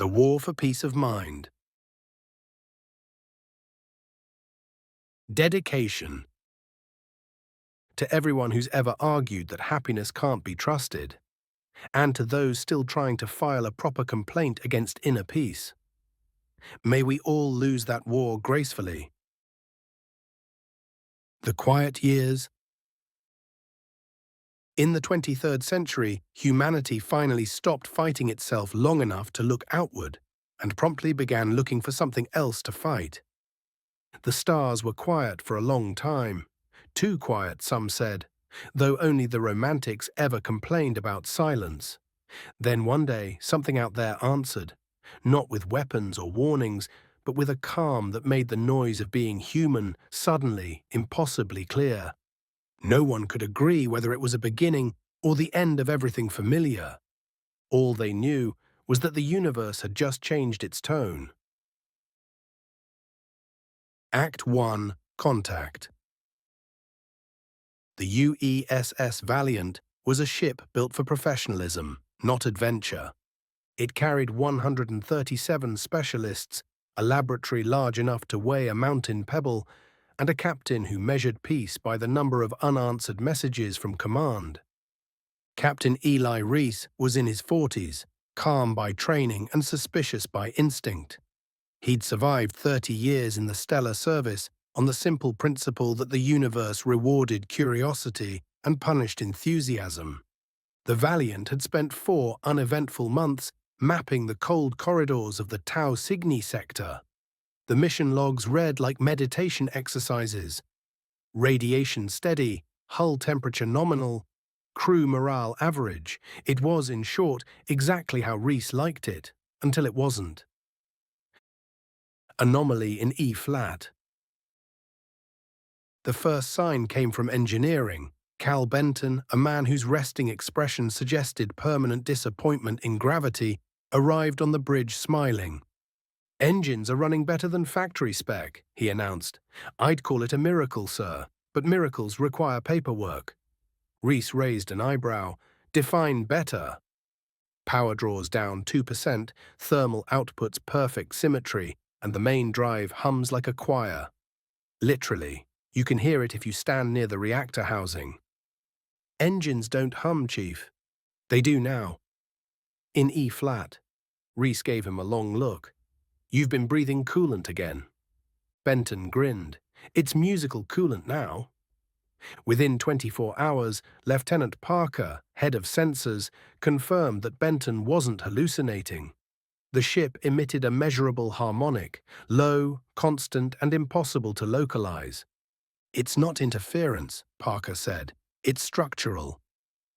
The War for Peace of Mind. Dedication. To everyone who's ever argued that happiness can't be trusted, and to those still trying to file a proper complaint against inner peace, may we all lose that war gracefully. The Quiet Years. In the 23rd century, humanity finally stopped fighting itself long enough to look outward and promptly began looking for something else to fight. The stars were quiet for a long time, too quiet, some said, though only the romantics ever complained about silence. Then one day, something out there answered, not with weapons or warnings, but with a calm that made the noise of being human suddenly impossibly clear. No one could agree whether it was a beginning or the end of everything familiar. All they knew was that the universe had just changed its tone. Act 1. Contact. The UESS Valiant was a ship built for professionalism, not adventure. It carried 137 specialists, a laboratory large enough to weigh a mountain pebble, and a captain who measured peace by the number of unanswered messages from command. Captain Eli Reese was in his 40s, calm by training and suspicious by instinct. He'd survived 30 years in the stellar service on the simple principle that the universe rewarded curiosity and punished enthusiasm. The Valiant had spent 4 uneventful months mapping the cold corridors of the Tau Cygni sector. The mission logs read like meditation exercises. Radiation steady, hull temperature nominal, crew morale average. It was, in short, exactly how Reese liked it, until it wasn't. Anomaly in E-flat. The first sign came from engineering. Cal Benton, a man whose resting expression suggested permanent disappointment in gravity, arrived on the bridge smiling. "Engines are running better than factory spec," he announced. "I'd call it a miracle, sir, but miracles require paperwork." Reese raised an eyebrow. "Define better." Power draws down 2%, thermal output's perfect symmetry, and the main drive hums like a choir. Literally, you can hear it if you stand near the reactor housing. "Engines don't hum, Chief." "They do now." In E-flat. Reese gave him a long look. "You've been breathing coolant again." Benton grinned. "It's musical coolant now." Within 24 hours, Lieutenant Parker, head of sensors, confirmed that Benton wasn't hallucinating. The ship emitted a measurable harmonic, low, constant, and impossible to localize. "It's not interference," Parker said. "It's structural.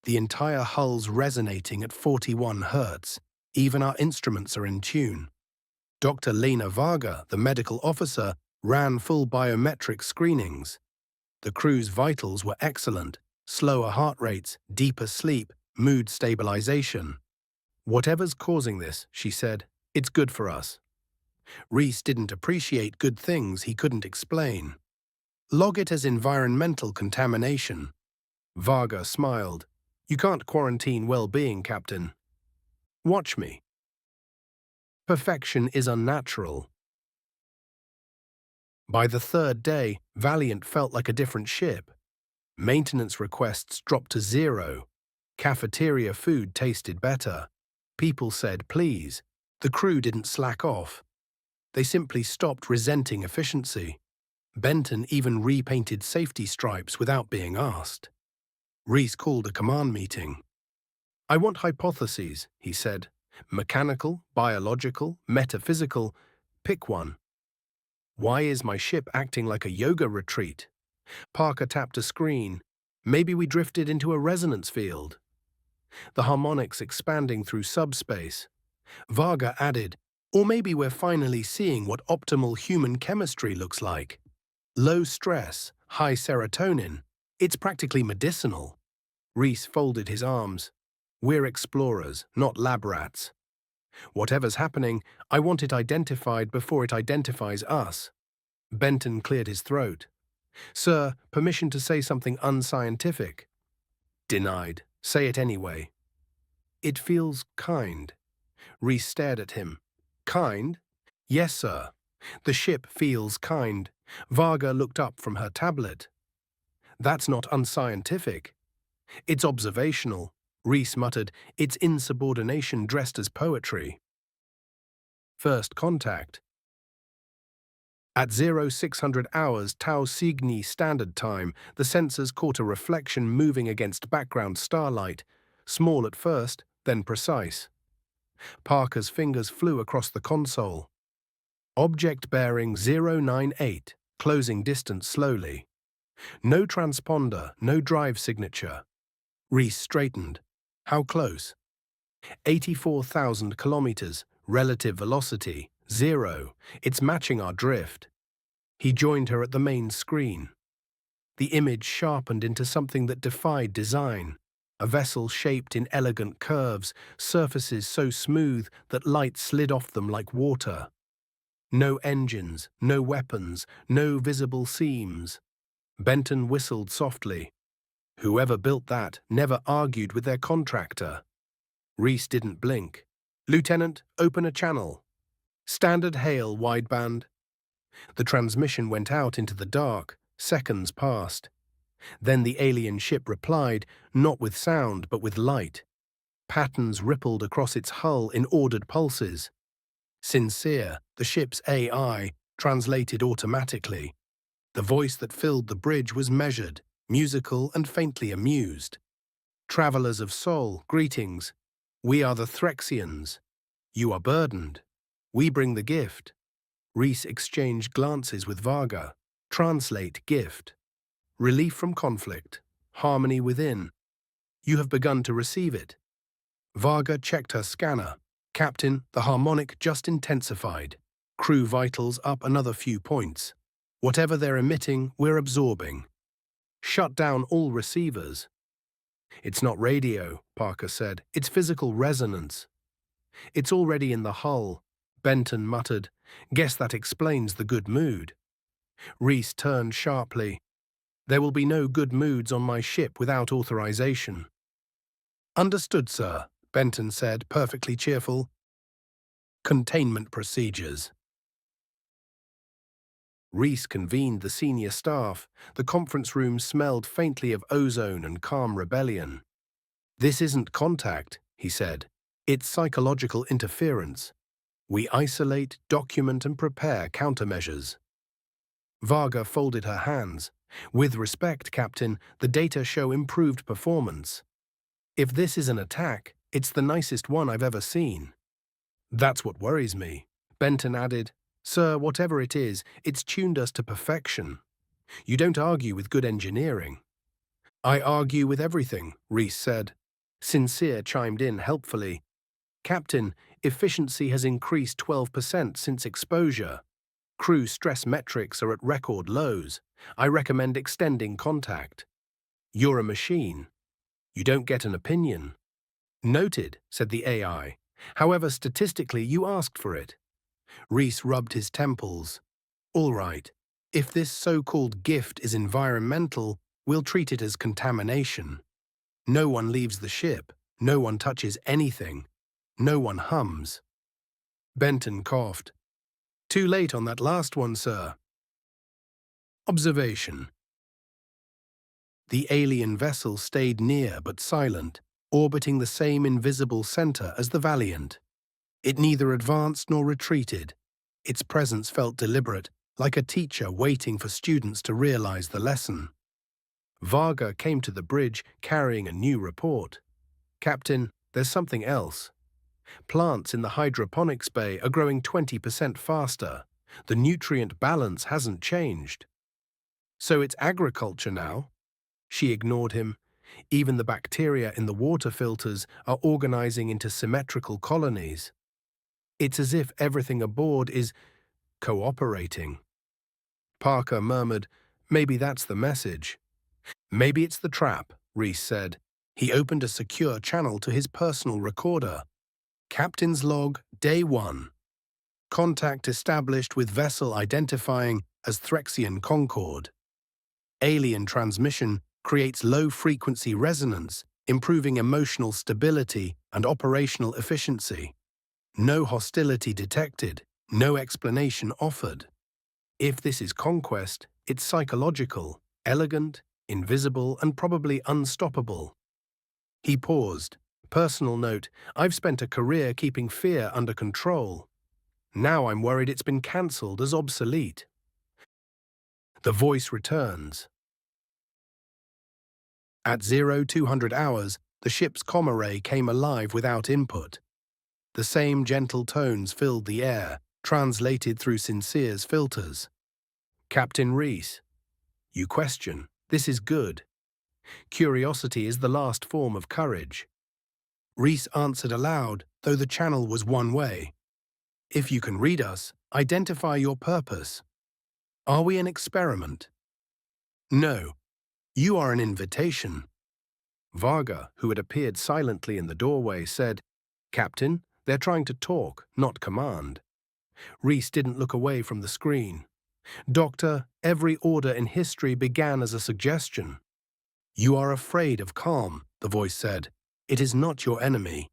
The entire hull's resonating at 41 Hertz. Even our instruments are in tune." Dr. Lena Varga, the medical officer, ran full biometric screenings. The crew's vitals were excellent: slower heart rates, deeper sleep, mood stabilization. "Whatever's causing this," she said, "it's good for us." Reese didn't appreciate good things he couldn't explain. "Log it as environmental contamination." Varga smiled. "You can't quarantine well-being, Captain." "Watch me." Perfection is unnatural. By the 3rd day, Valiant felt like a different ship. Maintenance requests dropped to 0. Cafeteria food tasted better. People said please. The crew didn't slack off. They simply stopped resenting efficiency. Benton even repainted safety stripes without being asked. Reese called a command meeting. "I want hypotheses," he said. "Mechanical, biological, metaphysical. Pick one." "Why is my ship acting like a yoga retreat?" Parker tapped a screen. "Maybe we drifted into a resonance field." The harmonics expanding through subspace. Varga added, "Or maybe we're finally seeing what optimal human chemistry looks like. Low stress, high serotonin. It's practically medicinal." Reese folded his arms. "We're explorers, not lab rats. Whatever's happening, I want it identified before it identifies us." Benton cleared his throat. "Sir, permission to say something unscientific." "Denied. Say it anyway." "It feels kind." Reese stared at him. Kind? Yes, sir. The ship feels kind. Varga looked up from her tablet. That's not unscientific. It's observational. Reese muttered, it's insubordination dressed as poetry. First contact. At 0600 hours Tau Cygni Standard Time, the sensors caught a reflection moving against background starlight, small at first, then precise. Parker's fingers flew across the console. Object bearing 098, closing distance slowly. No transponder, no drive signature. Reese straightened. How close? 84,000 kilometers, relative velocity, 0. It's matching our drift. He joined her at the main screen. The image sharpened into something that defied design. A vessel shaped in elegant curves, surfaces so smooth that light slid off them like water. No engines, no weapons, no visible seams. Benton whistled softly. Whoever built that never argued with their contractor. Reese didn't blink. Lieutenant, open a channel. Standard hail wideband. The transmission went out into the dark. Seconds passed. Then the alien ship replied, not with sound but with light. Patterns rippled across its hull in ordered pulses. Sincere, the ship's AI, translated automatically. The voice that filled the bridge was measured, musical and faintly amused. Travelers of soul, greetings. We are the Threxians. You are burdened. We bring the gift. Reese exchanged glances with Varga. Translate gift. Relief from conflict. Harmony within. You have begun to receive it. Varga checked her scanner. Captain, the harmonic just intensified. Crew vitals up another few points. Whatever they're emitting, we're absorbing. Shut down all receivers. It's not radio, Parker said. It's physical resonance. It's already in the hull, Benton muttered. Guess that explains the good mood. Reese turned sharply. There will be no good moods on my ship without authorization. Understood, sir, Benton said, perfectly cheerful. Containment procedures. Reese convened the senior staff. The conference room smelled faintly of ozone and calm rebellion. This isn't contact, he said. It's psychological interference. We isolate, document and prepare countermeasures. Varga folded her hands. With respect, Captain, the data show improved performance. If this is an attack, it's the nicest one I've ever seen. That's what worries me. Benton added, Sir, whatever it is, it's tuned us to perfection. You don't argue with good engineering. I argue with everything, Reese said. Sincere chimed in helpfully. Captain, efficiency has increased 12% since exposure. Crew stress metrics are at record lows. I recommend extending contact. You're a machine. You don't get an opinion. Noted, said the AI. However, statistically, you asked for it. Reese rubbed his temples. All right. If this so-called gift is environmental, we'll treat it as contamination. No one leaves the ship. No one touches anything. No one hums. Benton coughed. Too late on that last one, sir. Observation. The alien vessel stayed near but silent, orbiting the same invisible center as the Valiant. It neither advanced nor retreated. Its presence felt deliberate, like a teacher waiting for students to realize the lesson. Varga came to the bridge carrying a new report. Captain, there's something else. Plants in the hydroponics bay are growing 20% faster. The nutrient balance hasn't changed. So it's agriculture now? She ignored him. Even the bacteria in the water filters are organizing into symmetrical colonies. It's as if everything aboard is cooperating. Parker murmured, maybe that's the message. Maybe it's the trap, Reese said. He opened a secure channel to his personal recorder. Captain's log, day 1. Contact established with vessel identifying as Threxian Concord. Alien transmission creates low-frequency resonance, improving emotional stability and operational efficiency. No hostility detected, no explanation offered. If this is conquest, it's psychological, elegant, invisible, and probably unstoppable. He paused. Personal note, I've spent a career keeping fear under control. Now I'm worried it's been cancelled as obsolete. The voice returns. At 0200 hours, the ship's comm array came alive without input. The same gentle tones filled the air, translated through Sincere's filters. Captain Reese. You question. This is good. Curiosity is the last form of courage. Reese answered aloud, though the channel was one way. If you can read us, identify your purpose. Are we an experiment? No. You are an invitation. Varga, who had appeared silently in the doorway, said, Captain, they're trying to talk, not command. Reese didn't look away from the screen. Doctor, every order in history began as a suggestion. You are afraid of calm, the voice said. It is not your enemy.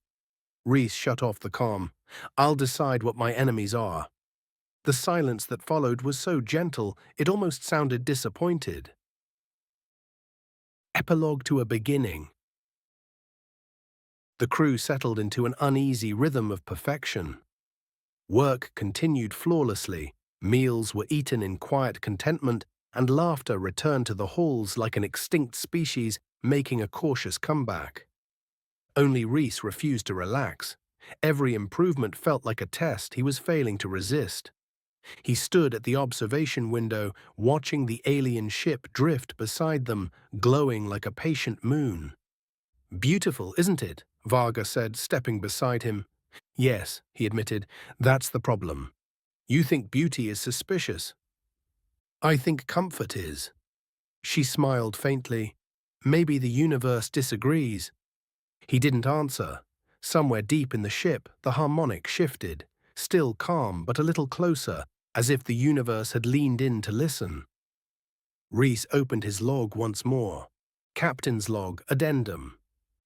Reese shut off the comm. I'll decide what my enemies are. The silence that followed was so gentle, it almost sounded disappointed. Epilogue to a beginning. The crew settled into an uneasy rhythm of perfection. Work continued flawlessly, meals were eaten in quiet contentment, and laughter returned to the halls like an extinct species making a cautious comeback. Only Reese refused to relax. Every improvement felt like a test he was failing to resist. He stood at the observation window, watching the alien ship drift beside them, glowing like a patient moon. Beautiful, isn't it? Varga said, stepping beside him. Yes, he admitted, that's the problem. You think beauty is suspicious. I think comfort is. She smiled faintly. Maybe the universe disagrees. He didn't answer. Somewhere deep in the ship, the harmonic shifted, still calm but a little closer, as if the universe had leaned in to listen. Reese opened his log once more. Captain's log, addendum.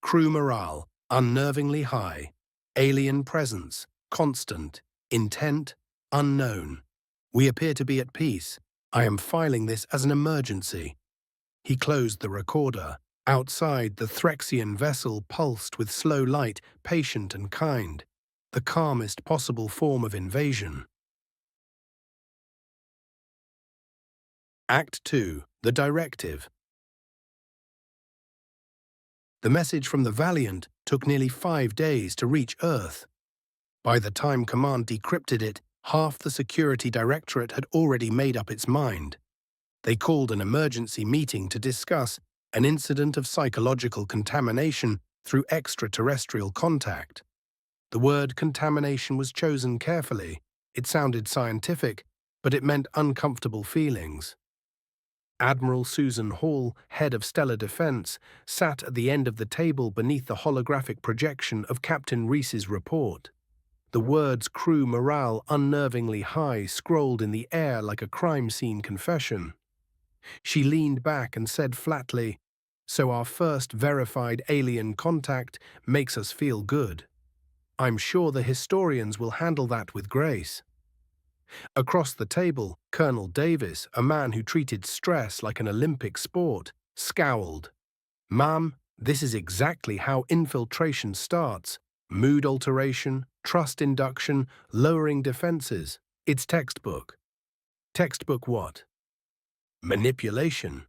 Crew morale, unnervingly high. Alien presence, constant. Intent, unknown. We appear to be at peace. I am filing this as an emergency. He closed the recorder. Outside, the Threxian vessel pulsed with slow light, patient and kind. The calmest possible form of invasion. Act 2. The Directive. The message from the Valiant took nearly 5 days to reach Earth. By the time Command decrypted it, half the Security Directorate had already made up its mind. They called an emergency meeting to discuss an incident of psychological contamination through extraterrestrial contact. The word contamination was chosen carefully. It sounded scientific, but it meant uncomfortable feelings. Admiral Susan Hall, head of Stellar Defense, sat at the end of the table beneath the holographic projection of Captain Reese's report. The words crew morale unnervingly high scrolled in the air like a crime scene confession. She leaned back and said flatly, "So our first verified alien contact makes us feel good. I'm sure the historians will handle that with grace." Across the table, Colonel Davis, a man who treated stress like an Olympic sport, scowled. "Ma'am, this is exactly how infiltration starts. Mood alteration, trust induction, lowering defenses. It's textbook." Textbook what? Manipulation.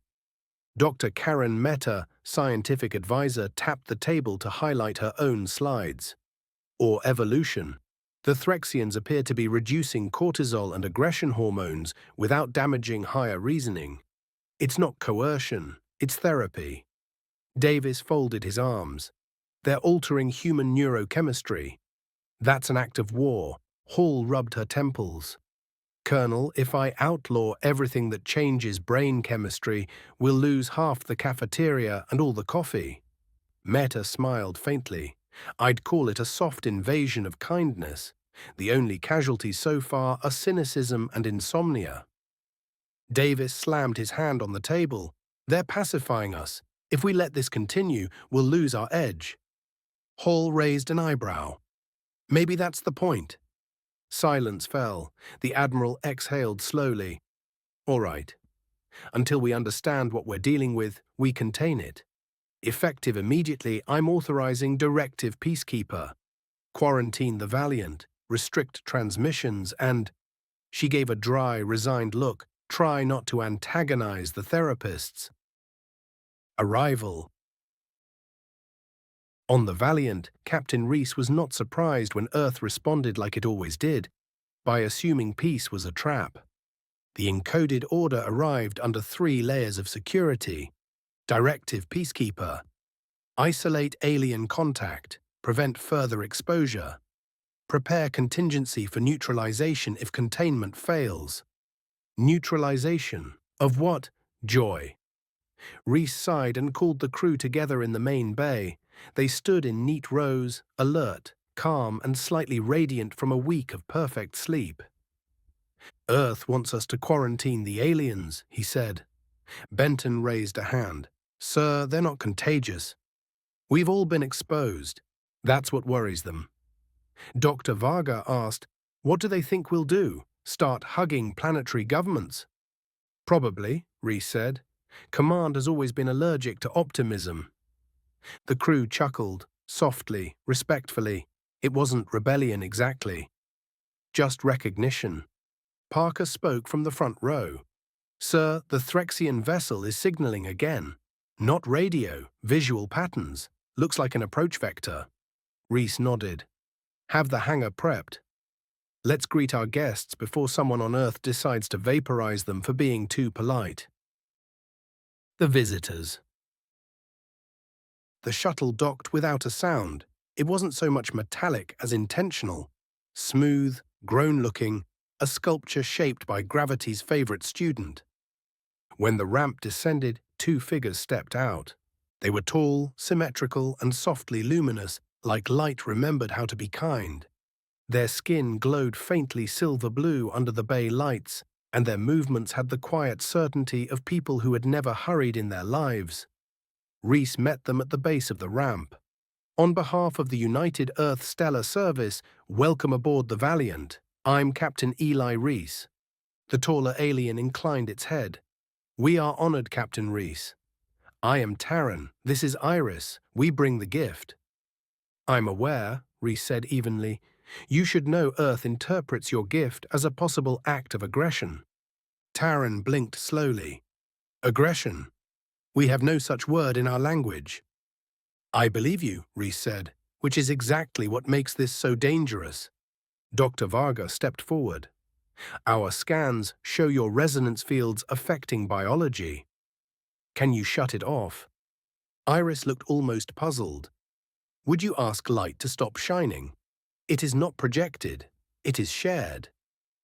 Dr. Karen Mehta, scientific advisor, tapped the table to highlight her own slides. Or evolution. The Threxians appear to be reducing cortisol and aggression hormones without damaging higher reasoning. It's not coercion, it's therapy. Davis folded his arms. They're altering human neurochemistry. That's an act of war. Hall rubbed her temples. Colonel, if I outlaw everything that changes brain chemistry, we'll lose half the cafeteria and all the coffee. Mehta smiled faintly. I'd call it a soft invasion of kindness. The only casualties so far are cynicism and insomnia. Davis slammed his hand on the table. They're pacifying us. If we let this continue, we'll lose our edge. Hall raised an eyebrow. Maybe that's the point. Silence fell. The Admiral exhaled slowly. All right. Until we understand what we're dealing with, we contain it. Effective immediately, I'm authorizing Directive Peacekeeper. Quarantine the Valiant, restrict transmissions, and… She gave a dry, resigned look. Try not to antagonize the therapists. Arrival. On the Valiant, Captain Reese was not surprised when Earth responded like it always did, by assuming peace was a trap. The encoded order arrived under 3 layers of security. Directive Peacekeeper. Isolate alien contact. Prevent further exposure. Prepare contingency for neutralization if containment fails. Neutralization. Of what? Joy. Reese sighed and called the crew together in the main bay. They stood in neat rows, alert, calm, and slightly radiant from a week of perfect sleep. Earth wants us to quarantine the aliens, he said. Benton raised a hand. Sir, they're not contagious. We've all been exposed. That's what worries them. Dr. Varga asked, what do they think we'll do? Start hugging planetary governments? Probably, Reese said. Command has always been allergic to optimism. The crew chuckled, softly, respectfully. It wasn't rebellion exactly. Just recognition. Parker spoke from the front row. Sir, the Threxian vessel is signaling again. Not radio, visual patterns. Looks like an approach vector. Reese nodded. Have the hangar prepped. Let's greet our guests before someone on Earth decides to vaporize them for being too polite. The visitors. The shuttle docked without a sound. It wasn't so much metallic as intentional. Smooth, grown-looking, a sculpture shaped by gravity's favorite student. When the ramp descended, 2 figures stepped out. They were tall, symmetrical, and softly luminous, like light remembered how to be kind. Their skin glowed faintly silver blue under the bay lights, and their movements had the quiet certainty of people who had never hurried in their lives. Reese met them at the base of the ramp. On behalf of the United Earth Stellar Service, welcome aboard the Valiant. I'm Captain Eli Reese. The taller alien inclined its head. We are honored, Captain Reese. I am Taryn. This is Iris. We bring the gift. I'm aware, Reese said evenly. You should know Earth interprets your gift as a possible act of aggression. Taryn blinked slowly. Aggression? We have no such word in our language. I believe you, Reese said, which is exactly what makes this so dangerous. Dr. Varga stepped forward. Our scans show your resonance fields affecting biology. Can you shut it off? Iris looked almost puzzled. Would you ask light to stop shining? It is not projected. It is shared.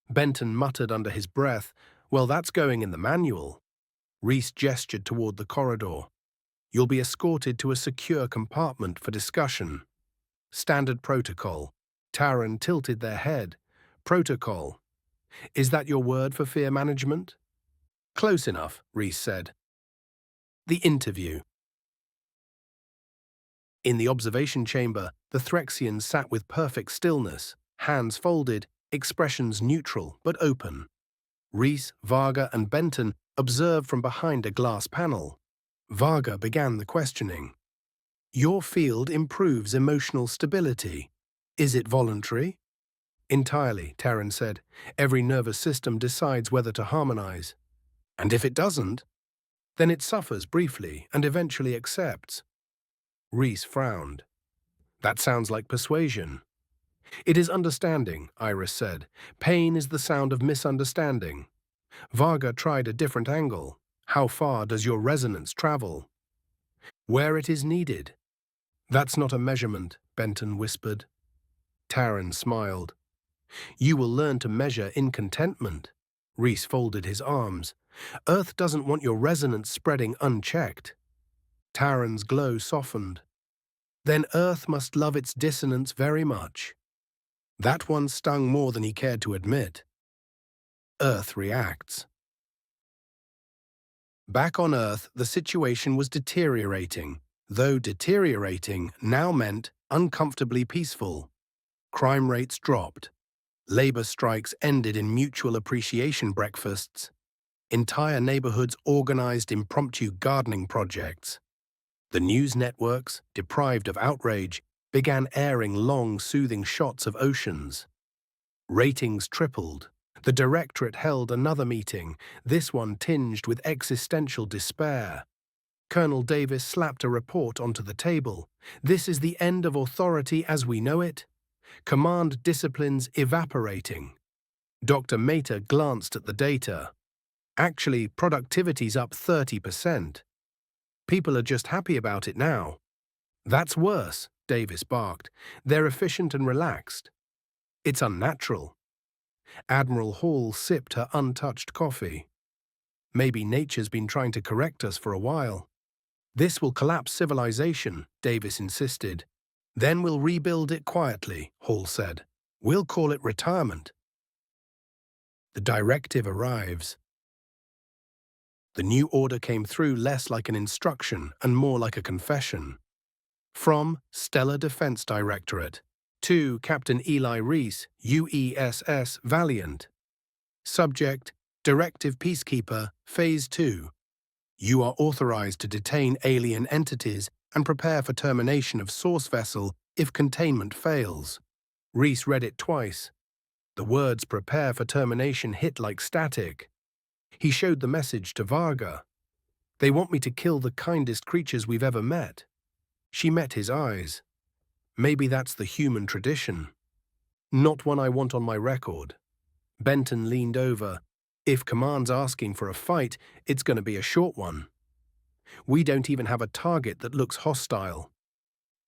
Benton muttered under his breath, well, that's going in the manual. Reese gestured toward the corridor. You'll be escorted to a secure compartment for discussion. Standard protocol. Taryn tilted their head. Protocol. Is that your word for fear management? Close enough, Reese said. The interview. In the observation chamber, the Threxians sat with perfect stillness, hands folded, expressions neutral but open. Reese, Varga, and Benton observed from behind a glass panel. Varga began the questioning. Your field improves emotional stability. Is it voluntary? Entirely, Taryn said. Every nervous system decides whether to harmonize. And if it doesn't, then it suffers briefly and eventually accepts. Reese frowned. That sounds like persuasion. It is understanding, Iris said. Pain is the sound of misunderstanding. Varga tried a different angle. How far does your resonance travel? Where it is needed. That's not a measurement, Benton whispered. Taryn smiled. You will learn to measure in contentment. Reese folded his arms. Earth doesn't want your resonance spreading unchecked. Taryn's glow softened. Then Earth must love its dissonance very much. That one stung more than he cared to admit. Earth reacts. Back on Earth, the situation was deteriorating, though deteriorating now meant uncomfortably peaceful. Crime rates dropped. Labor strikes ended in mutual appreciation breakfasts. Entire neighborhoods organized impromptu gardening projects. The news networks, deprived of outrage, began airing long, soothing shots of oceans. Ratings tripled. The directorate held another meeting, this one tinged with existential despair. Colonel Davis slapped a report onto the table. This is the end of authority as we know it. Command disciplines evaporating. Dr. Mater glanced at the data. Actually, productivity's up 30%. People are just happy about it now. That's worse, Davis barked. They're efficient and relaxed. It's unnatural. Admiral Hall sipped her untouched coffee. Maybe nature's been trying to correct us for a while. This will collapse civilization, Davis insisted. Then we'll rebuild it quietly, Hall said. We'll call it retirement. The directive arrives. The new order came through less like an instruction and more like a confession. From Stellar Defense Directorate to Captain Eli Reese, UESS Valiant. Subject, Directive Peacekeeper, Phase 2. You are authorized to detain alien entities and prepare for termination of source vessel if containment fails. Reese read it twice. The words prepare for termination hit like static. He showed the message to Varga. They want me to kill the kindest creatures we've ever met. She met his eyes. Maybe that's the human tradition. Not one I want on my record. Benton leaned over. If Command's asking for a fight, it's going to be a short one. We don't even have a target that looks hostile.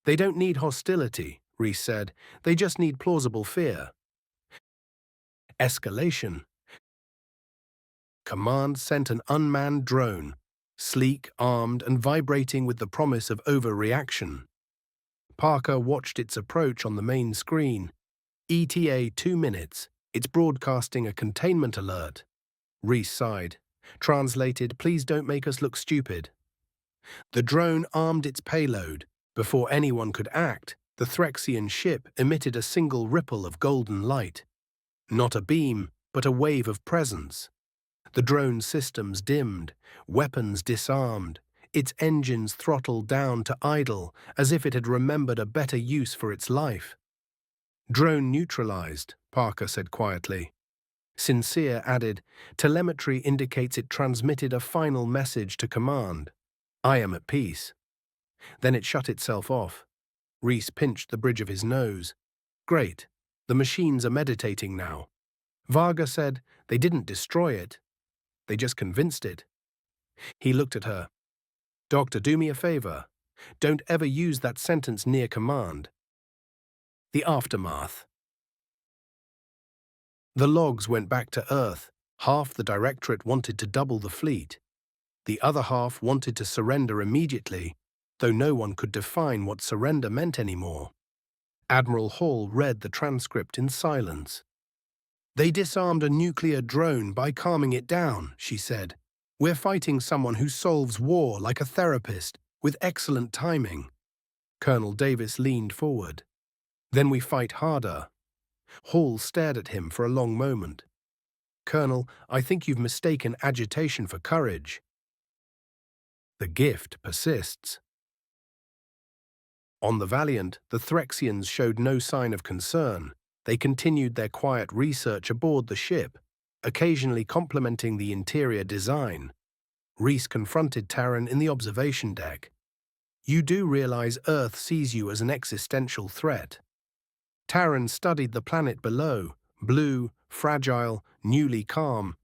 They don't need hostility, Reese said. They just need plausible fear. Escalation. Command sent an unmanned drone, sleek, armed, and vibrating with the promise of overreaction. Parker watched its approach on the main screen. ETA 2 minutes. It's broadcasting a containment alert. Reese sighed. Translated, please don't make us look stupid. The drone armed its payload. Before anyone could act, the Threxian ship emitted a single ripple of golden light. Not a beam, but a wave of presence. The drone systems dimmed, weapons disarmed, its engines throttled down to idle as if it had remembered a better use for its life. Drone neutralized, Parker said quietly. Sincere added, telemetry indicates it transmitted a final message to Command. I am at peace. Then it shut itself off. Reese pinched the bridge of his nose. Great. The machines are meditating now. Varga said they didn't destroy it. They just convinced it. He looked at her. Doctor, do me a favor. Don't ever use that sentence near Command. The aftermath. The logs went back to Earth. Half the Directorate wanted to double the fleet. The other half wanted to surrender immediately, though no one could define what surrender meant anymore. Admiral Hall read the transcript in silence. They disarmed a nuclear drone by calming it down, she said. We're fighting someone who solves war like a therapist, with excellent timing. Colonel Davis leaned forward. Then we fight harder. Hall stared at him for a long moment. Colonel, I think you've mistaken agitation for courage. The gift persists. On the Valiant, the Threxians showed no sign of concern. They continued their quiet research aboard the ship, occasionally complimenting the interior design. Reese confronted Taran in the observation deck. You do realize Earth sees you as an existential threat. Taran studied the planet below, blue, fragile, newly calm.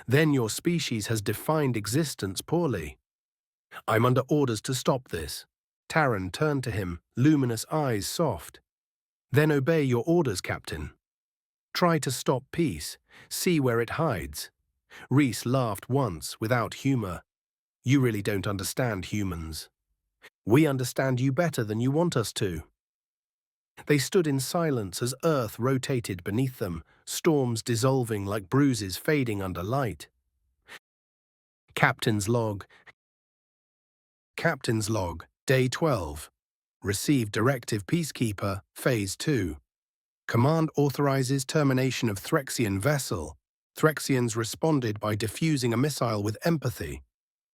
Then your species has defined existence poorly. I'm under orders to stop this. Taran turned to him, luminous eyes soft. Then obey your orders, Captain. Try to stop peace. See where it hides. Reese laughed once, without humor. You really don't understand humans. We understand you better than you want us to. They stood in silence as Earth rotated beneath them, storms dissolving like bruises fading under light. Captain's log. Captain's log, Day 12. Received Directive Peacekeeper, Phase 2. Command authorizes termination of Threxian vessel. Threxians responded by defusing a missile with empathy.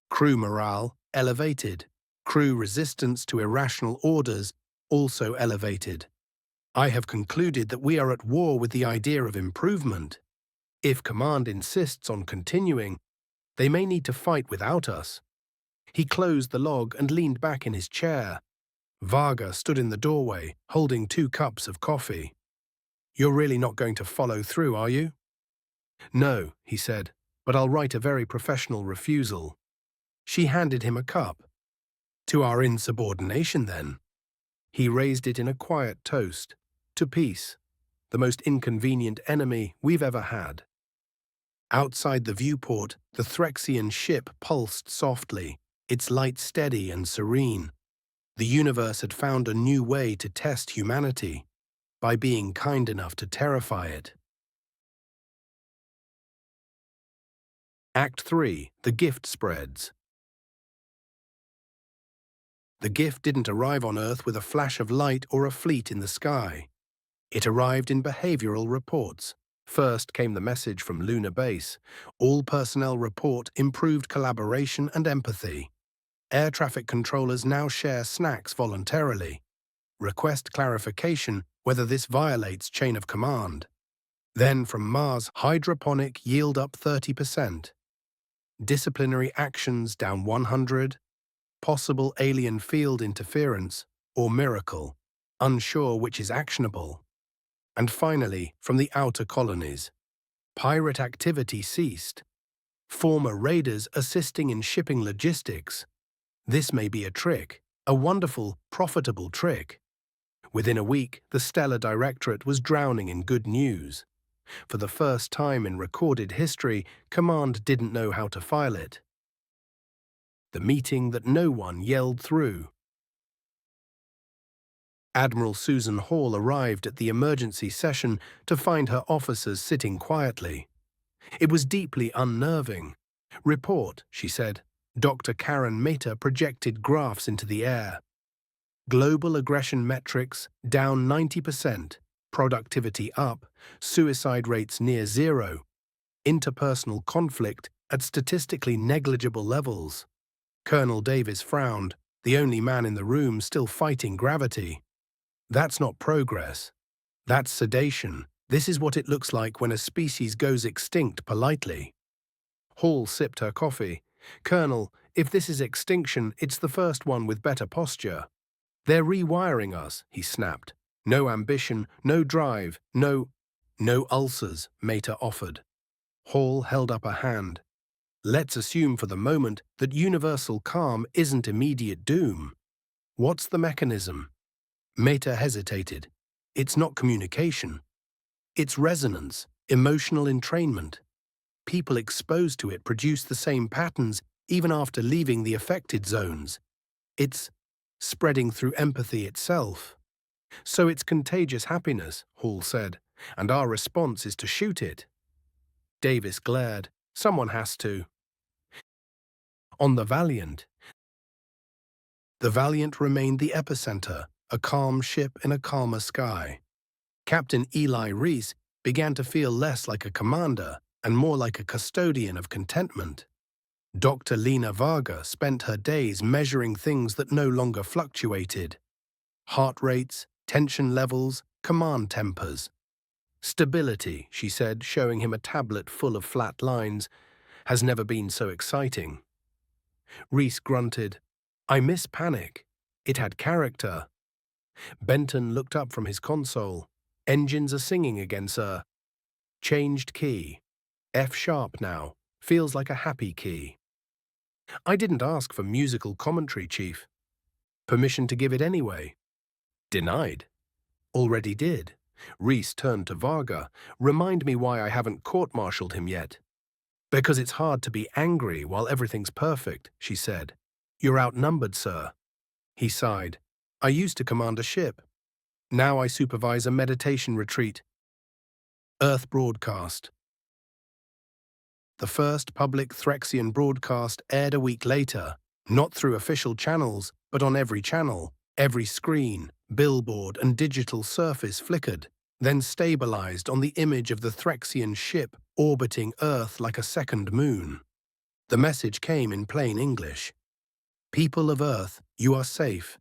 Crew morale elevated. Crew resistance to irrational orders also elevated. I have concluded that we are at war with the idea of improvement. If Command insists on continuing, they may need to fight without us. He closed the log and leaned back in his chair. Varga stood in the doorway, holding 2 cups of coffee. "You're really not going to follow through, are you?" "No," he said, "but I'll write a very professional refusal." She handed him a cup. "To our insubordination, then." He raised it in a quiet toast. "To peace, the most inconvenient enemy we've ever had." Outside the viewport, the Threxian ship pulsed softly, its light steady and serene. The universe had found a new way to test humanity, by being kind enough to terrify it. Act 3. The gift spreads. The gift didn't arrive on Earth with a flash of light or a fleet in the sky. It arrived in behavioral reports. First came the message from Lunar Base. All personnel report improved collaboration and empathy. Air traffic controllers now share snacks voluntarily. Request clarification whether this violates chain of command. Then from Mars, hydroponic yield up 30%. Disciplinary actions down 100. Possible alien field interference or miracle, unsure which is actionable. And finally, from the outer colonies, pirate activity ceased. Former raiders assisting in shipping logistics. This may be a trick, a wonderful, profitable trick. Within a week, the Stellar Directorate was drowning in good news. For the first time in recorded history, Command didn't know how to file it. The meeting that no one yelled through. Admiral Susan Hall arrived at the emergency session to find her officers sitting quietly. It was deeply unnerving. "Report," she said. Dr. Karen Mehta projected graphs into the air. Global aggression metrics down 90%, productivity up, suicide rates near 0, interpersonal conflict at statistically negligible levels. Colonel Davis frowned, the only man in the room still fighting gravity. "That's not progress. That's sedation. This is what it looks like when a species goes extinct politely." Hall sipped her coffee. "Colonel, if this is extinction, it's the first one with better posture." "They're rewiring us," he snapped. "No ambition, no drive, no ulcers," Mehta offered. Hall held up a hand. "Let's assume for the moment that universal calm isn't immediate doom. What's the mechanism?" Mehta hesitated. "It's not communication. It's resonance, emotional entrainment. People exposed to it produce the same patterns even after leaving the affected zones. It's spreading through empathy itself. So it's contagious happiness," Hall said, "and our response is to shoot it." Davis glared. "Someone has to." On the Valiant. The Valiant remained the epicenter, a calm ship in a calmer sky. Captain Eli Reese began to feel less like a commander and more like a custodian of contentment. Dr. Lena Varga spent her days measuring things that no longer fluctuated. Heart rates, tension levels, command tempers. "Stability," she said, showing him a tablet full of flat lines, "has never been so exciting." Reese grunted. "I miss panic. It had character." Benton looked up from his console. "Engines are singing again, sir." Changed key. F sharp now. Feels like a happy key. "I didn't ask for musical commentary, Chief." "Permission to give it anyway." "Denied." "Already did." Reese turned to Varga. "Remind me why I haven't court-martialed him yet." "Because it's hard to be angry while everything's perfect," she said. "You're outnumbered, sir." He sighed. "I used to command a ship. Now I supervise a meditation retreat." Earth broadcast. The first public Threxian broadcast aired a week later, not through official channels, but on every channel. Every screen, billboard, and digital surface flickered. then stabilized on the image of the Threxian ship orbiting Earth like a second moon. The message came in plain English. People of Earth, you are safe.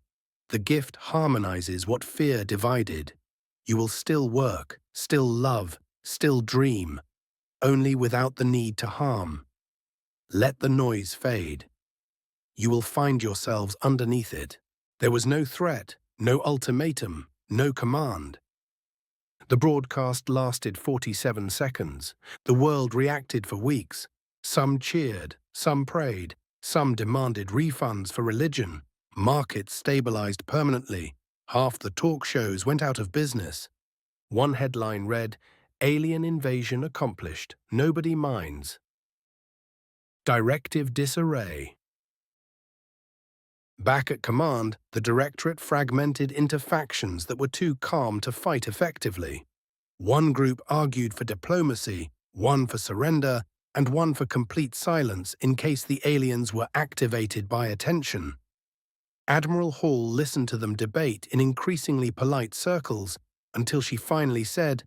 The gift harmonizes what fear divided. You will still work, still love, still dream, only without the need to harm. Let the noise fade. You will find yourselves underneath it. There was no threat, no ultimatum, no command. The broadcast lasted 47 seconds. The world reacted for weeks. Some cheered, some prayed, some demanded refunds for religion. Markets stabilized permanently. Half the talk shows went out of business. One headline read, "Alien invasion accomplished. Nobody minds." Directive disarray. Back at command, the Directorate fragmented into factions that were too calm to fight effectively. One group argued for diplomacy, one for surrender, and one for complete silence in case the aliens were activated by attention. Admiral Hall listened to them debate in increasingly polite circles until she finally said,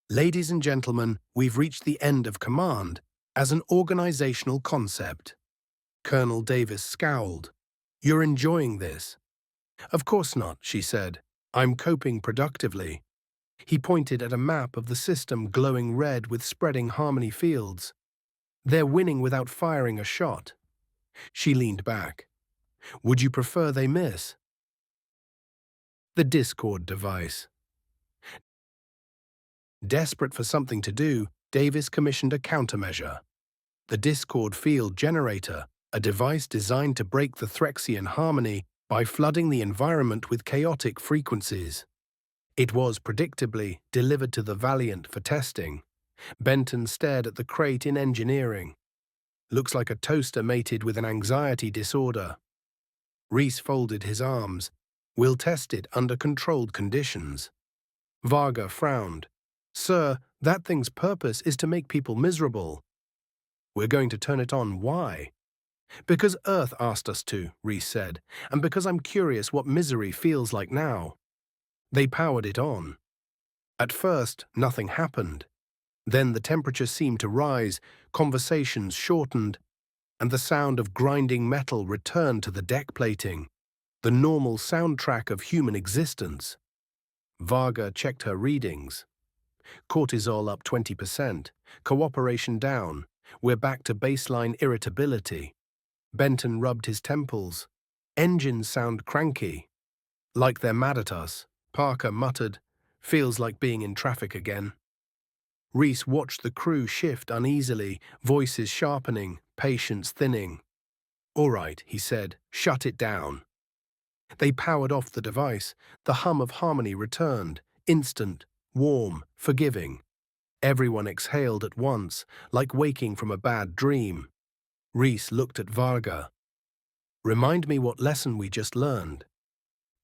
"Ladies and gentlemen, we've reached the end of command as an organizational concept." Colonel Davis scowled. "You're enjoying this?" "Of course not," she said. "I'm coping productively." He pointed at a map of the system glowing red with spreading harmony fields. "They're winning without firing a shot." She leaned back. "Would you prefer they miss?" The Discord device. Desperate for something to do, Davis commissioned a countermeasure. The Discord field generator, a device designed to break the Threxian harmony by flooding the environment with chaotic frequencies. It was, predictably, delivered to the Valiant for testing. Benton stared at the crate in engineering. "Looks like a toaster mated with an anxiety disorder." Reese folded his arms. "We'll test it under controlled conditions." Varga frowned. "Sir, that thing's purpose is to make people miserable." "We're going to turn it on. Why?" "Because Earth asked us to," Reese said, "and because I'm curious what misery feels like now." They powered it on. At first, nothing happened. Then the temperature seemed to rise, conversations shortened, and the sound of grinding metal returned to the deck plating, the normal soundtrack of human existence. Varga checked her readings. Cortisol up 20%, cooperation down. We're back to baseline irritability. Benton rubbed his temples. Engines sound cranky. Like they're mad at us. Parker muttered, "Feels like being in traffic again." Reese watched the crew shift uneasily, voices sharpening, patience thinning. "All right," he said, "shut it down." They powered off the device. The hum of harmony returned, instant, warm, forgiving. Everyone exhaled at once, like waking from a bad dream. Reese looked at Varga. "Remind me what lesson we just learned."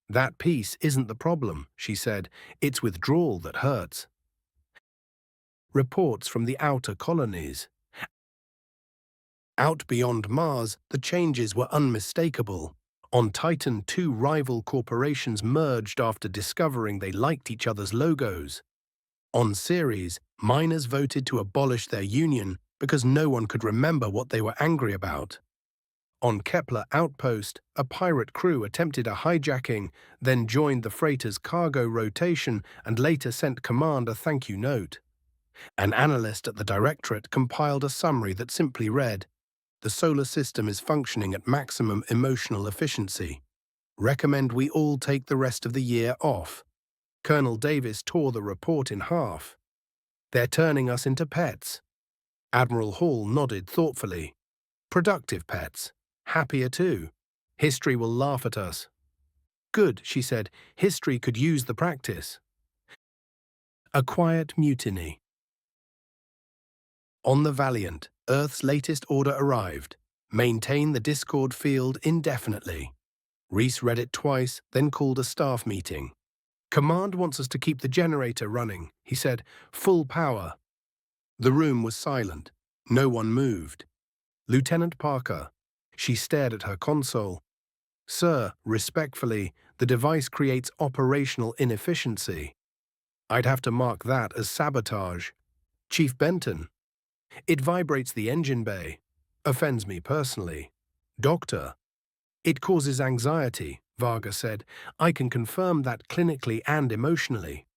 "That peace isn't the problem," she said. "It's withdrawal that hurts." Reports from the outer colonies. Out beyond Mars, the changes were unmistakable. On Titan, two rival corporations merged after discovering they liked each other's logos. On Ceres, miners voted to abolish their union because no one could remember what they were angry about. On Kepler Outpost, a pirate crew attempted a hijacking, then joined the freighter's cargo rotation and later sent command a thank-you note. An analyst at the Directorate compiled a summary that simply read, "The solar system is functioning at maximum emotional efficiency. Recommend we all take the rest of the year off." Colonel Davis tore the report in half. "They're turning us into pets." Admiral Hall nodded thoughtfully. "Productive pets. Happier too. History will laugh at us." "Good," she said. "History could use the practice." A quiet mutiny. On the Valiant, Earth's latest order arrived. Maintain the Discord field indefinitely. Reese read it twice, then called a staff meeting. "Command wants us to keep the generator running," he said. "Full power." The room was silent. No one moved. "Lieutenant Parker." She stared at her console. "Sir, respectfully, the device creates operational inefficiency." I'd have to mark that as sabotage. Chief Benton. It vibrates the engine bay. Offends me personally. Doctor. It causes anxiety, Varga said. I can confirm that clinically and emotionally.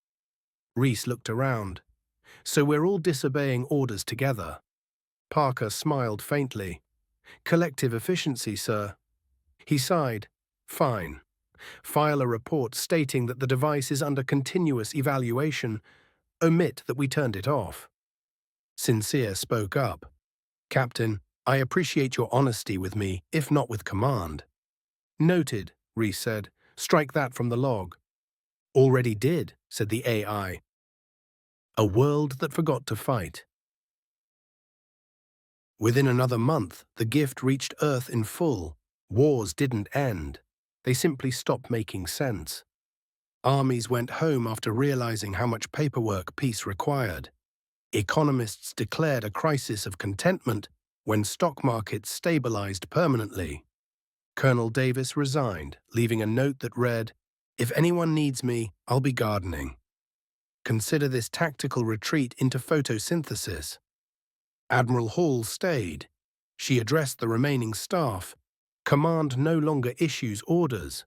Reese looked around. So we're all disobeying orders together. Parker smiled faintly. Collective efficiency, sir. He sighed. Fine. File a report stating that the device is under continuous evaluation. Omit that we turned it off. Sincere spoke up. Captain, I appreciate your honesty with me, if not with command. Noted, Reese said. Strike that from the log. Already did, said the AI. A world that forgot to fight. Within another month, the gift reached Earth in full. Wars didn't end. They simply stopped making sense. Armies went home after realizing how much paperwork peace required. Economists declared a crisis of contentment when stock markets stabilized permanently. Colonel Davis resigned, leaving a note that read, "If anyone needs me, I'll be gardening. Consider this tactical retreat into photosynthesis." Admiral Hall stayed. She addressed the remaining staff. Command no longer issues orders.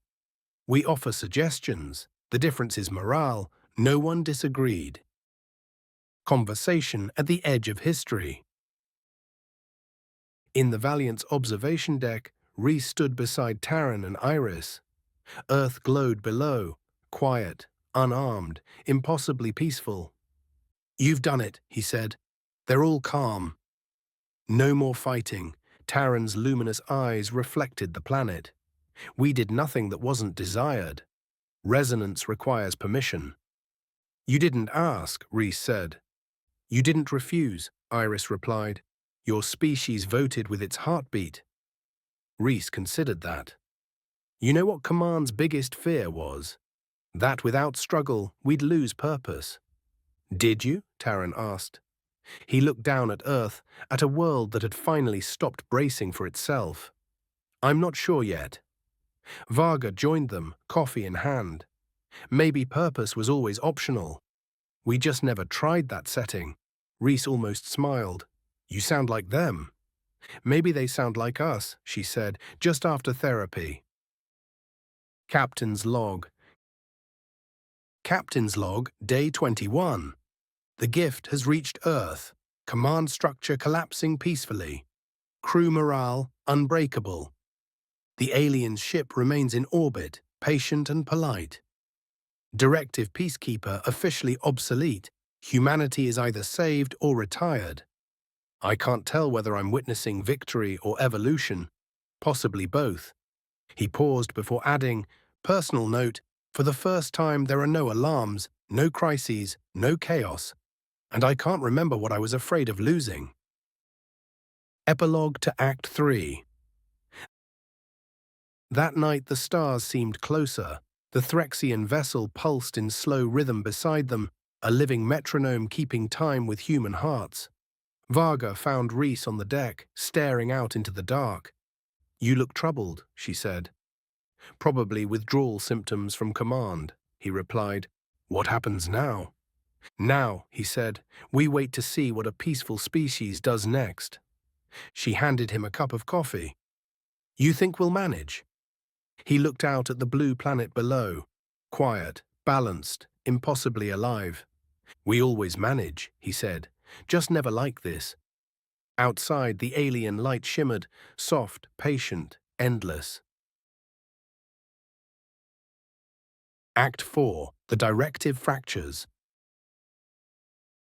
We offer suggestions. The difference is morale. No one disagreed. Conversation at the edge of history. In the Valiant's observation deck, Reese stood beside Taryn and Iris. Earth glowed below, quiet, unarmed, impossibly peaceful. "You've done it," he said. "They're all calm." No more fighting. Taryn's luminous eyes reflected the planet. "We did nothing that wasn't desired. Resonance requires permission." "You didn't ask," Reese said. "You didn't refuse," Iris replied. "Your species voted with its heartbeat." Reese considered that. You know what Command's biggest fear was? That without struggle, we'd lose purpose. "Did you?" Taryn asked. He looked down at Earth, at a world that had finally stopped bracing for itself. "I'm not sure yet." Varga joined them, coffee in hand. Maybe purpose was always optional. We just never tried that setting. Reese almost smiled. "You sound like them." "Maybe they sound like us," she said, "just after therapy." Captain's log. Captain's log, day 21. The gift has reached Earth. Command structure collapsing peacefully. Crew morale unbreakable. The alien ship remains in orbit, patient and polite. Directive Peacekeeper officially obsolete. Humanity is either saved or retired. I can't tell whether I'm witnessing victory or evolution, possibly both. He paused before adding, personal note, for the first time there are no alarms, no crises, no chaos, and I can't remember what I was afraid of losing. Epilogue to Act 3. That night the stars seemed closer. The Threxian vessel pulsed in slow rhythm beside them, a living metronome keeping time with human hearts. Varga found Reese on the deck, staring out into the dark. "You look troubled," she said. "Probably withdrawal symptoms from command," he replied. "What happens now?" "Now," he said, "we wait to see what a peaceful species does next." She handed him a cup of coffee. "You think we'll manage?" He looked out at the blue planet below. Quiet, balanced, impossibly alive. "We always manage," he said. "Just never like this." Outside, the alien light shimmered, soft, patient, endless. Act 4. The Directive Fractures.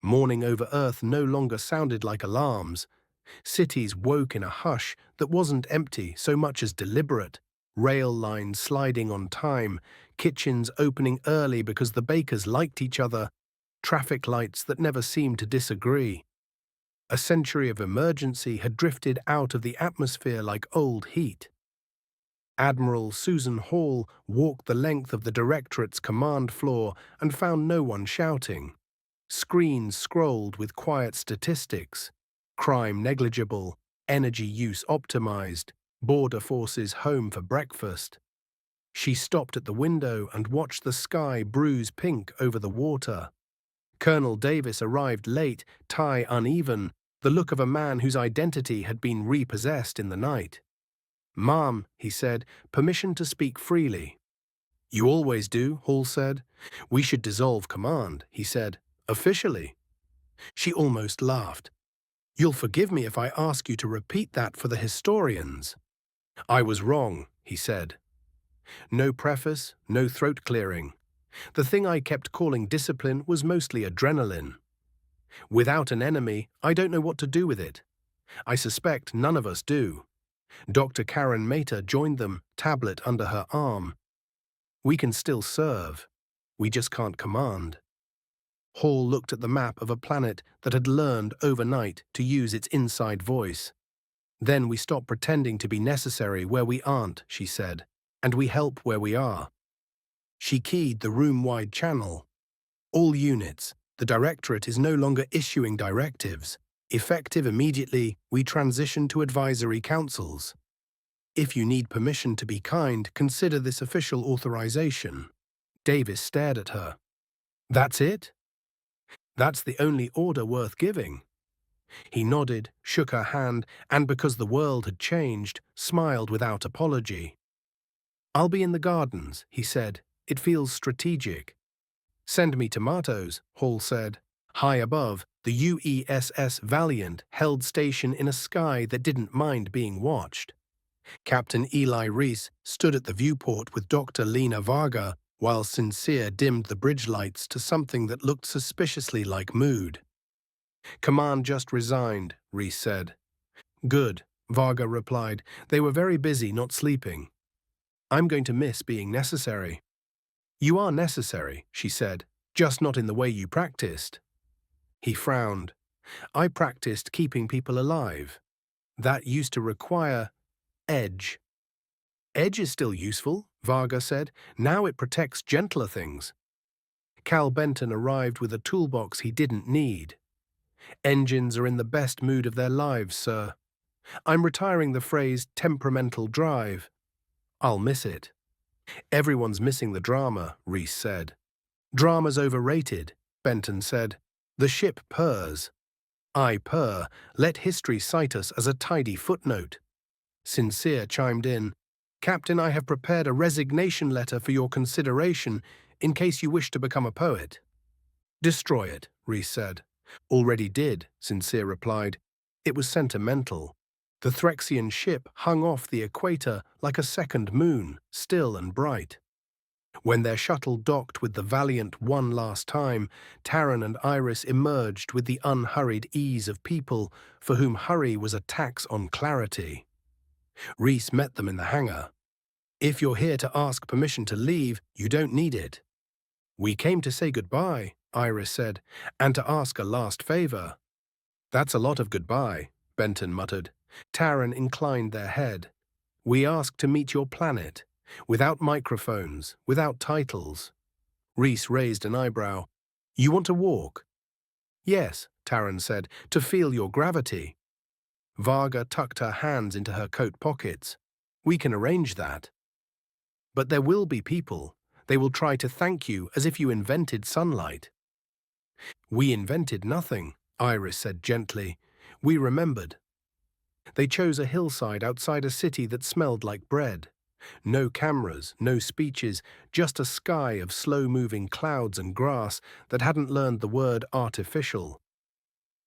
Morning over Earth no longer sounded like alarms. Cities woke in a hush that wasn't empty so much as deliberate. Rail lines sliding on time, kitchens opening early because the bakers liked each other, traffic lights that never seemed to disagree. A century of emergency had drifted out of the atmosphere like old heat. Admiral Susan Hall walked the length of the Directorate's command floor and found no one shouting. Screens scrolled with quiet statistics. Crime negligible, energy use optimized, border forces home for breakfast. She stopped at the window and watched the sky bruise pink over the water. Colonel Davis arrived late, tie uneven, the look of a man whose identity had been repossessed in the night. "Ma'am," he said, "permission to speak freely." "You always do," Hall said. "We should dissolve command," he said. "Officially." She almost laughed. "You'll forgive me if I ask you to repeat that for the historians." "I was wrong," he said. No preface, no throat clearing. The thing I kept calling discipline was mostly adrenaline. Without an enemy, I don't know what to do with it. I suspect none of us do. Dr. Karen Mater joined them, tablet under her arm. We can still serve. We just can't command. Hall looked at the map of a planet that had learned overnight to use its inside voice. "Then we stop pretending to be necessary where we aren't," she said, "and we help where we are." She keyed the room-wide channel. "All units, the Directorate is no longer issuing directives. Effective immediately, we transition to advisory councils. If you need permission to be kind, consider this official authorization." Davis stared at her. "That's it? That's the only order worth giving?" He nodded, shook her hand, and because the world had changed, smiled without apology. "I'll be in the gardens," he said. "It feels strategic." "Send me tomatoes," Hall said. High above, the UESS Valiant held station in a sky that didn't mind being watched. Captain Eli Reese stood at the viewport with Dr. Lena Varga, while Sincere dimmed the bridge lights to something that looked suspiciously like mood. "Command just resigned," Reese said. "Good," Varga replied. "They were very busy not sleeping. I'm going to miss being necessary." "You are necessary," she said, "just not in the way you practiced." He frowned. "I practiced keeping people alive. That used to require edge." "Edge is still useful," Varga said. "Now it protects gentler things." Cal Benton arrived with a toolbox he didn't need. "Engines are in the best mood of their lives, sir. I'm retiring the phrase temperamental drive. I'll miss it." "Everyone's missing the drama," Reese said. "Drama's overrated," Benton said. "The ship purrs." "I purr. Let history cite us as a tidy footnote." Sincere chimed in. "Captain, I have prepared a resignation letter for your consideration in case you wish to become a poet." "Destroy it," Reese said. "Already did," Sincere replied. "It was sentimental. The Threxian ship hung off the equator like a second moon, still and bright. When their shuttle docked with the Valiant one last time, Taran and Iris emerged with the unhurried ease of people for whom hurry was a tax on clarity. Reese met them in the hangar. "If you're here to ask permission to leave, you don't need it." "We came to say goodbye," Iris said, "and to ask a last favor." "That's a lot of goodbye," Benton muttered. Taran inclined their head. "We ask to meet your planet, without microphones, without titles." Reese raised an eyebrow. "You want to walk?" "Yes," Taran said, "to feel your gravity." Varga tucked her hands into her coat pockets. "We can arrange that." "But there will be people. They will try to thank you as if you invented sunlight." "We invented nothing," Iris said gently. "We remembered." They chose a hillside outside a city that smelled like bread. No cameras, no speeches, just a sky of slow-moving clouds and grass that hadn't learned the word artificial.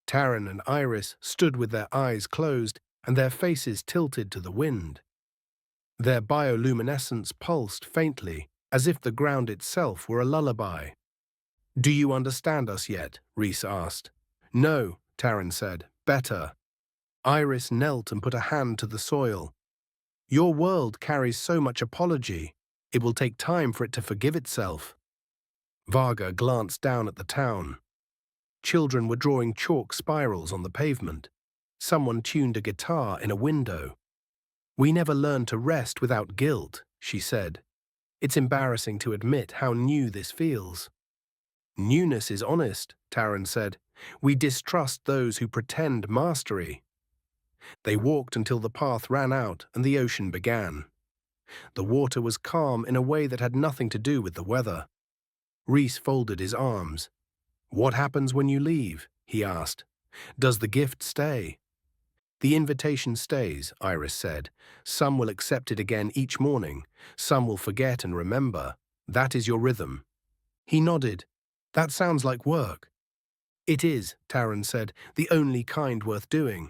Taran and Iris stood with their eyes closed and their faces tilted to the wind. Their bioluminescence pulsed faintly, as if the ground itself were a lullaby. "Do you understand us yet?" Reese asked. "No," Taran said. "Better." Iris knelt and put a hand to the soil. "Your world carries so much apology. It will take time for it to forgive itself." Varga glanced down at the town. Children were drawing chalk spirals on the pavement. Someone tuned a guitar in a window. "We never learned to rest without guilt," she said. "It's embarrassing to admit how new this feels." "Newness is honest," Taran said. "We distrust those who pretend mastery." They walked until the path ran out and the ocean began. The water was calm in a way that had nothing to do with the weather. Reese folded his arms. What happens when you leave? He asked. Does the gift stay? The invitation stays, Iris said. Some will accept it again each morning. Some will forget and remember. That is your rhythm. He nodded. That sounds like work. It is, Taryn said, the only kind worth doing.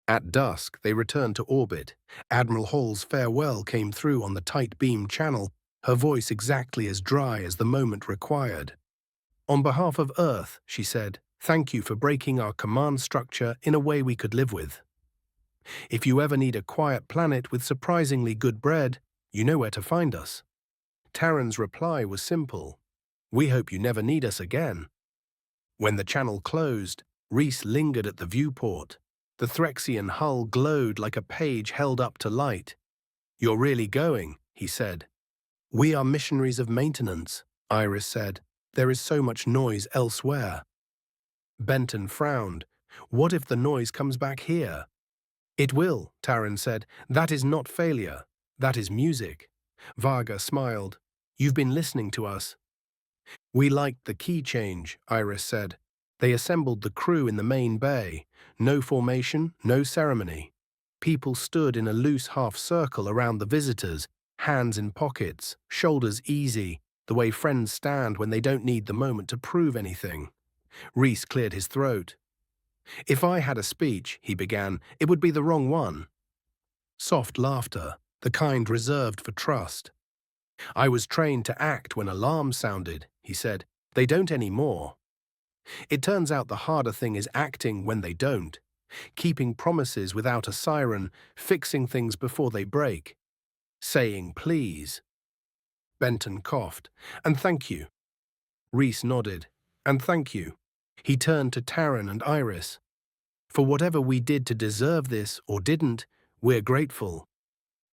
At dusk, they returned to orbit. Admiral Hall's farewell came through on the tight beam channel, her voice exactly as dry as the moment required. On behalf of Earth, she said, thank you for breaking our command structure in a way we could live with. If you ever need a quiet planet with surprisingly good bread, you know where to find us. Taryn's reply was simple. We hope you never need us again. When the channel closed, Reese lingered at the viewport. The Threxian hull glowed like a page held up to light. You're really going, he said. We are missionaries of maintenance, Iris said. There is so much noise elsewhere. Benton frowned. What if the noise comes back here? It will, Taryn said. That is not failure. That is music. Varga smiled. You've been listening to us. We liked the key change, Iris said. They assembled the crew in the main bay. No formation, no ceremony. People stood in a loose half-circle around the visitors, hands in pockets, shoulders easy, the way friends stand when they don't need the moment to prove anything. Reese cleared his throat. If I had a speech, he began, it would be the wrong one. Soft laughter, the kind reserved for trust. I was trained to act when alarms sounded, he said. They don't anymore. It turns out the harder thing is acting when they don't, keeping promises without a siren, fixing things before they break, saying please. Benton coughed. And thank you. Reese nodded. And thank you. He turned to Taryn and Iris. For whatever we did to deserve this or didn't, we're grateful.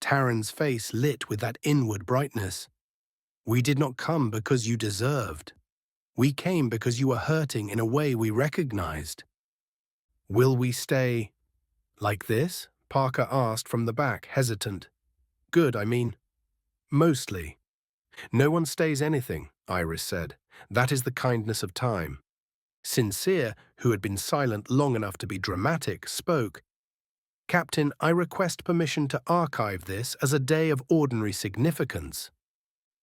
Taryn's face lit with that inward brightness. We did not come because you deserved. We came because you were hurting in a way we recognized. Will we stay like this? Parker asked from the back, hesitant. Good, I mean. Mostly. No one stays anything, Iris said. That is the kindness of time. Sincere, who had been silent long enough to be dramatic, spoke. Captain, I request permission to archive this as a day of ordinary significance.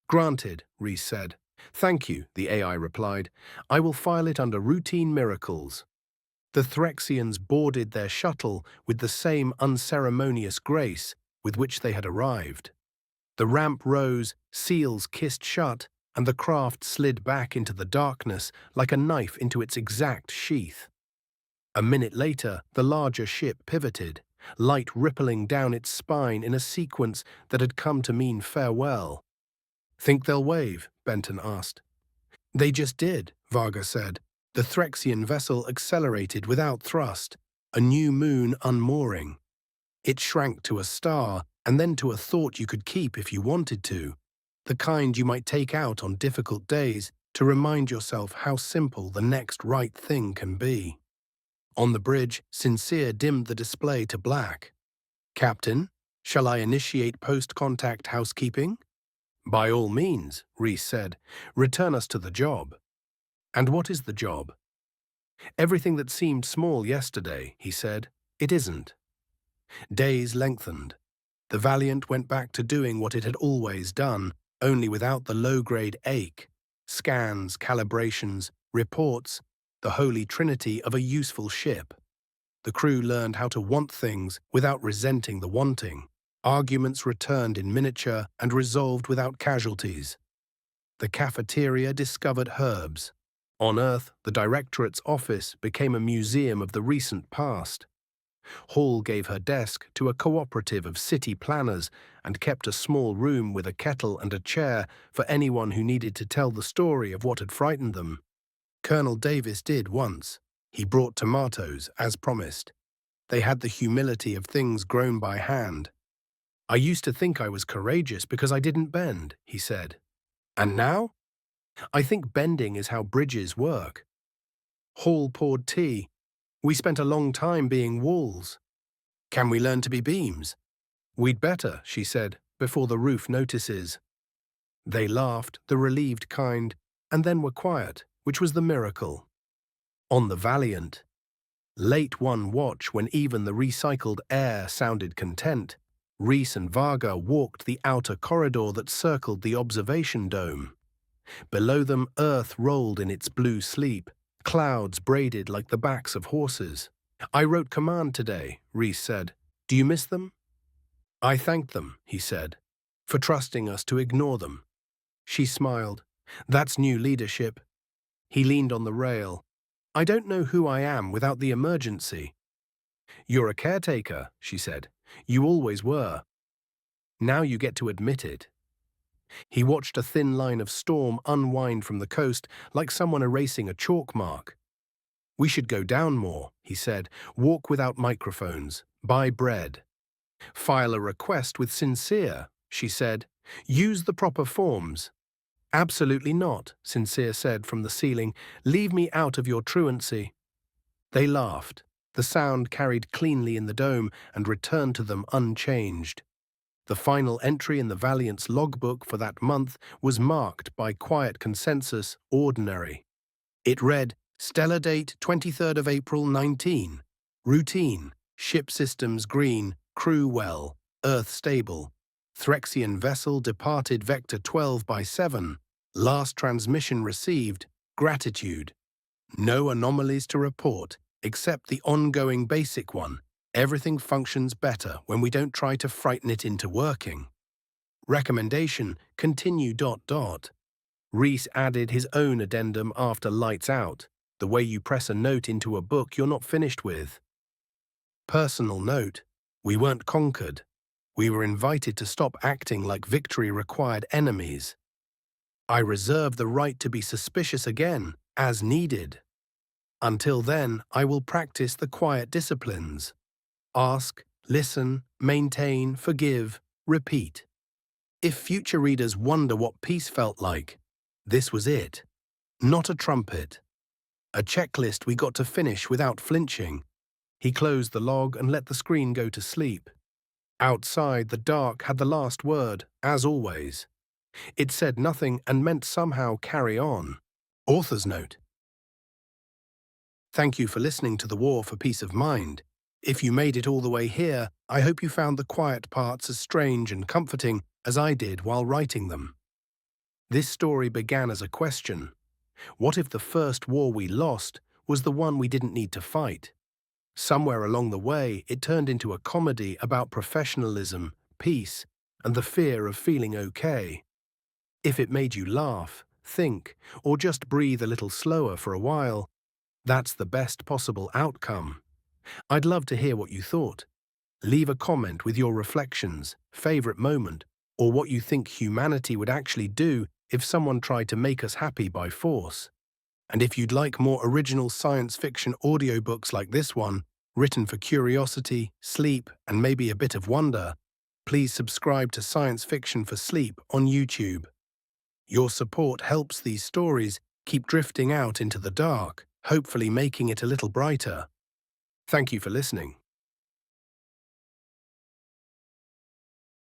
Granted, Reese said. Thank you, the AI replied. I will file it under routine miracles. The Threxians boarded their shuttle with the same unceremonious grace with which they had arrived. The ramp rose, seals kissed shut, and the craft slid back into the darkness like a knife into its exact sheath. A minute later, the larger ship pivoted, light rippling down its spine in a sequence that had come to mean farewell. Think they'll wave? Benton asked. They just did, Varga said. The Threxian vessel accelerated without thrust, a new moon unmooring. It shrank to a star, and then to a thought you could keep if you wanted to, the kind you might take out on difficult days to remind yourself how simple the next right thing can be. On the bridge, Sincere dimmed the display to black. Captain, shall I initiate post-contact housekeeping? By all means, Reese said. Return us to the job. And what is the job? Everything that seemed small yesterday, he said. It isn't. Days lengthened. The Valiant went back to doing what it had always done, only without the low-grade ache. Scans, calibrations, reports, the holy trinity of a useful ship. The crew learned how to want things without resenting the wanting. Arguments returned in miniature and resolved without casualties. The cafeteria discovered herbs. On Earth, the Directorate's office became a museum of the recent past. Hall gave her desk to a cooperative of city planners and kept a small room with a kettle and a chair for anyone who needed to tell the story of what had frightened them. Colonel Davis did once. He brought tomatoes, as promised. They had the humility of things grown by hand. I used to think I was courageous because I didn't bend, he said. And now? I think bending is how bridges work. Hall poured tea. We spent a long time being walls. Can we learn to be beams? We'd better, she said, before the roof notices. They laughed, the relieved kind, and then were quiet, which was the miracle. On the Valiant, late one watch when even the recycled air sounded content, Reese and Varga walked the outer corridor that circled the observation dome. Below them, Earth rolled in its blue sleep, clouds braided like the backs of horses. "I wrote command today," Reese said. "Do you miss them?" "I thanked them," he said, "for trusting us to ignore them." She smiled. "That's new leadership." He leaned on the rail. "I don't know who I am without the emergency." "You're a caretaker," she said. "You always were. Now you get to admit it." He watched a thin line of storm unwind from the coast like someone erasing a chalk mark. "We should go down more," he said. "Walk without microphones. Buy bread." "File a request with Sincere," she said. "Use the proper forms." "Absolutely not," Sincere said from the ceiling. "Leave me out of your truancy." They laughed. The sound carried cleanly in the dome and returned to them unchanged. The final entry in the Valiant's logbook for that month was marked by quiet consensus, ordinary. It read, "Stellar date 23rd of April 19. Routine. Ship systems green. Crew well. Earth stable. Threxian vessel departed vector 12 by 7. Last transmission received. Gratitude. No anomalies to report, except the ongoing basic one. Everything functions better when we don't try to frighten it into working. Recommendation, continue ... Reese added his own addendum after lights out, the way you press a note into a book you're not finished with. Personal note, we weren't conquered. We were invited to stop acting like victory required enemies. I reserve the right to be suspicious again, as needed. Until then, I will practice the quiet disciplines. Ask, listen, maintain, forgive, repeat. If future readers wonder what peace felt like, this was it. Not a trumpet. A checklist we got to finish without flinching. He closed the log and let the screen go to sleep. Outside, the dark had the last word, as always. It said nothing and meant somehow carry on. Author's note. Thank you for listening to The War for Peace of Mind. If you made it all the way here, I hope you found the quiet parts as strange and comforting as I did while writing them. This story began as a question. What if the first war we lost was the one we didn't need to fight? Somewhere along the way, it turned into a comedy about professionalism, peace, and the fear of feeling okay. If it made you laugh, think, or just breathe a little slower for a while, that's the best possible outcome. I'd love to hear what you thought. Leave a comment with your reflections, favorite moment, or what you think humanity would actually do if someone tried to make us happy by force. And if you'd like more original science fiction audiobooks like this one, written for curiosity, sleep, and maybe a bit of wonder, please subscribe to Science Fiction for Sleep on YouTube. Your support helps these stories keep drifting out into the dark, hopefully making it a little brighter. Thank you for listening.